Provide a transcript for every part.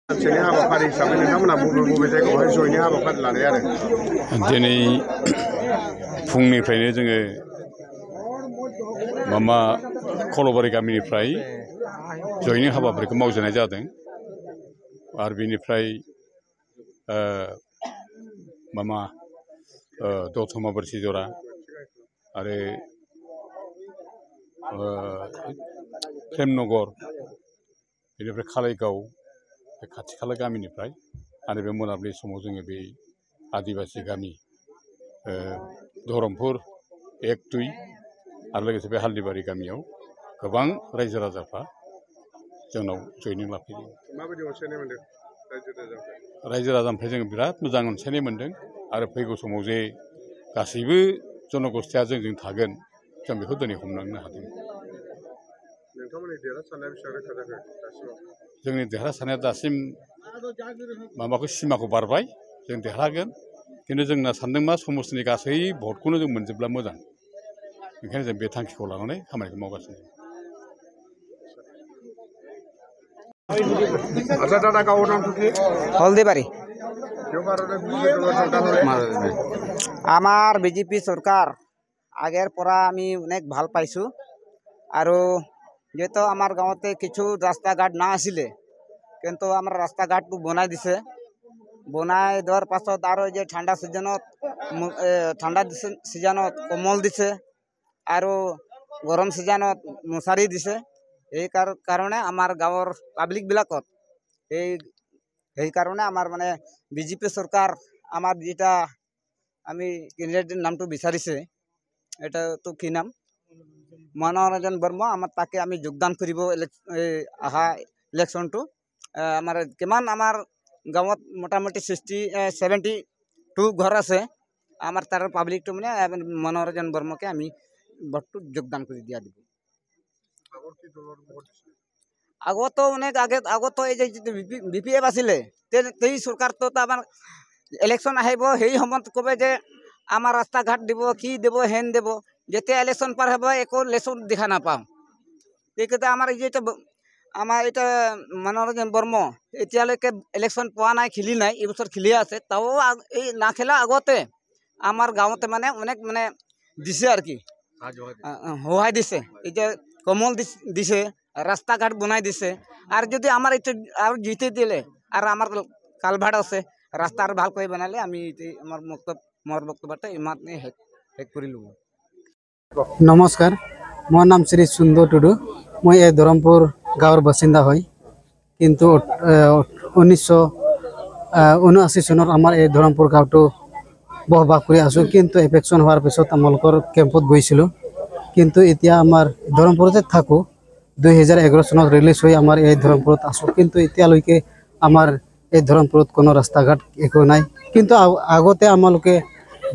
मोनसेनि हाबाफारि हिसाबै नोंथांमोना बबे बबे जायगायावहाय जयैनो हाबाफारि लानाय आरो दिनै फुंनिफ्रायनो जोङो खलबारि गामिनिफ्राय जयैनो हाबाफारिखौ मावजेननाय जादों आरो बेनिफ्राय दतमा बोरसिजरा आरो प्रेमनगर बेनिफ्राय खालाइगाव बे खाथि खाला गामिनिफ्राय आरो बे मोनाबिलि समाव जोङो बे आदिबासि गामि धरमपुर 1-2 आरो लोगोसे बे हाल्दिबारि गामियाव गोबां रायजो राजाफ्रा जोंनाव जयनिं लाफैदों। माबायदि अनसायनाय मोनदों रायजो राजानिफ्राय जोङो बिराद मोजां अनसायनाय मोनदों आरो फैगौ समाव जे गासैबो जनगोष्ठिया जोंजों थागोन जों बेखौ दिनै हमदांनो हादों। नोंथांमोननि देरहासारनाया बेसेबां रोखा जाखो दासिमाव? जोंनि देरहासारनाया दासिम सिमाखौ बारबाय, जों देरहागोन। खिन्थु जोंना सानदों मा समाजनि गासै भटखौनो जों मोनजोबब्ला मोजां, ओंखायनो जों बे थांखिखौ लानानै खामानिखौ मावगासिनो। আচ্ছা দাদা গাঁৱৰ নামটো কি? হলদিবাৰী। আমাৰ বিজেপি চৰকাৰ আগেৰ পৰা আমি অনেক ভাল পাইছোঁ আৰু যেহেতু আমাৰ গাঁৱতে কিছু ৰাস্তা ঘাট না আছিলে, কিন্তু আমাৰ ৰাস্তা ঘাটটো বনাই দিছে। বনাই দিয়াৰ পাছত আৰু যে ঠাণ্ডা ছিজনত কম্বল দিছে আৰু গৰম ছিজনত মছাৰি দিছে। এই কাৰণে আমাৰ গাঁৱৰ পাব্লিকবিলাকত সেইকাৰণে আমাৰ মানে বিজেপি চৰকাৰ আমাৰ যেটা আমি কেণ্ডিডেটৰ নামটো বিচাৰিছে, এটাতো কি নাম, মনোৰঞ্জন বৰ্মা, আমাৰ তাকে আমি যোগদান কৰিব অহা ইলেকশ্যনটো। আমাৰ কিমান আমাৰ গাঁৱত মোটামুটি 72 ঘৰ আছে, আমাৰ তাৰ পাব্লিকটো মানে মনোৰঞ্জন বৰ্মাকে আমি ভোটটো যোগদান কৰি দিয়া দিব। আগতো অনেক আগতো এই যে BPF আছিলে, সেই চৰকাৰটো আমাৰ ইলেকশ্যন আহিব, সেই সময়ত ক'বে যে আমাৰ ৰাস্তা ঘাট দিব, কি দিব, হেন দিব। যেতিয়া ইলেকশ্যন পাৰ হ'ব একো লেচন দেখা নাপাওঁ। এইকেইটা আমাৰ এটা মনোৰঞ্জন বৰ্মা এতিয়ালৈকে ইলেকশ্যন পোৱা নাই, খেলি নাই, এইবছৰ খেলিয়ে আছে। তাও এই নাখেলা আগতে আমাৰ গাঁৱতে মানে অনেক মানে দিছে আৰু কি সহায় দিছে। এতিয়া কম্বল দিছে, রাস্তা ঘাট বনাই দিছে। আর যদি আমার এটা আর জিতে দিলে আর আমার কালভার্ট আছে, রাস্তা আর ভাল করে বানালে আমি আমার বক্তব্যটা ইমানে শেষ করে লব। নমস্কাৰ, মোৰ নাম শ্ৰী সুন্দৰ টুডু। মই এই ধৰমপুৰ গাঁৱৰ বাসিন্দা হয়, কিন্তু 1979 চনত আমাৰ এই ধৰমপুৰ গাঁৱটো বসবাস কৰি আছোঁ। কিন্তু ইলেকশ্যন হোৱাৰ পিছত আমালোকৰ কেম্পত গৈছিলোঁ, কিন্তু এতিয়া আমাৰ ধৰমপুৰতে থাকোঁ। 2011 চনত ৰিলিজ হৈ আমাৰ এই ধৰমপুৰত আছোঁ, কিন্তু এতিয়ালৈকে আমাৰ এই ধৰমপুৰত কোনো ৰাস্তা ঘাট একো নাই। কিন্তু আগতে আমালোকে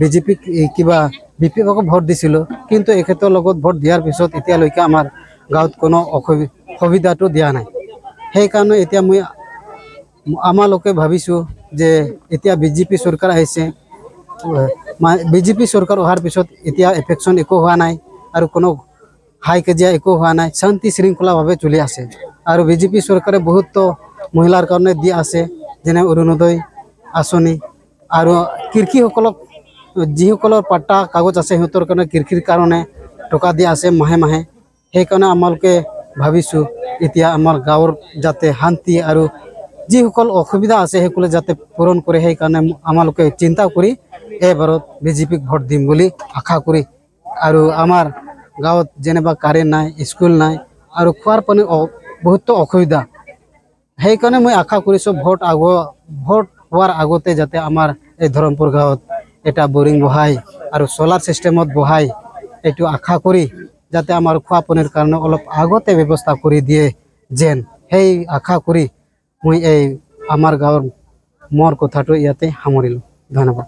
বিজেপিক কিবা BPFক ভোট দিছিলোঁ, কিন্তু এখেতৰ লগত ভোট দিয়াৰ পিছত এতিয়ালৈকে আমাৰ গাঁৱত কোনো সুবিধাটো দিয়া নাই। সেইকাৰণে এতিয়া আমালোকে ভাবিছোঁ যে এতিয়া বিজেপি চৰকাৰ আহিছে, বিজেপি চৰকাৰ অহাৰ পিছত এতিয়া ইলেকশ্যন একো হোৱা নাই আৰু কোনো হাই কাজিয়া একো হোৱা নাই, শান্তি শৃংখলাভাৱে চলি আছে। আৰু বিজেপি চৰকাৰে বহুতো মহিলাৰ কাৰণে দি আছে, যেনে অৰুণোদয় আঁচনি আৰু কৃষিসকলক যিসকলৰ পাট্টা কাগজ আছে সিহঁতৰ কাৰণে কৃষিৰ কাৰণে টকা দি আছে মাহে মাহে। সেইকাৰণে আমালোকে ভাবিছোঁ এতিয়া আমাৰ গাঁৱৰ যাতে শান্তি আৰু যিসকল অসুবিধা আছে সেইসকলে যাতে পূৰণ কৰে, সেইকাৰণে আমালোকে চিন্তা কৰি এইবাৰত বিজেপিক ভোট দিম বুলি আশা কৰি। আৰু আমাৰ গাঁৱত যেনিবা কাৰেণ্ট নাই, স্কুল নাই আৰু খোৱাৰ পানীৰ বহুতো অসুবিধা। সেইকাৰণে মই আশা কৰিছোঁ ভোট হোৱাৰ আগতে যাতে আমাৰ এই ধৰমপুৰ গাঁৱত এটা বৰিং বহাই আৰু চলাৰ চিষ্টেমত বহাই এইটো আশা কৰি যাতে আমাৰ খোৱা পানীৰ কাৰণে অলপ আগতে ব্যৱস্থা কৰি দিয়ে যেন, সেই আশা কৰি মই এই আমাৰ গাঁৱৰ মোৰ কথাটো ইয়াতে সামৰিলোঁ। ধন্যবাদ।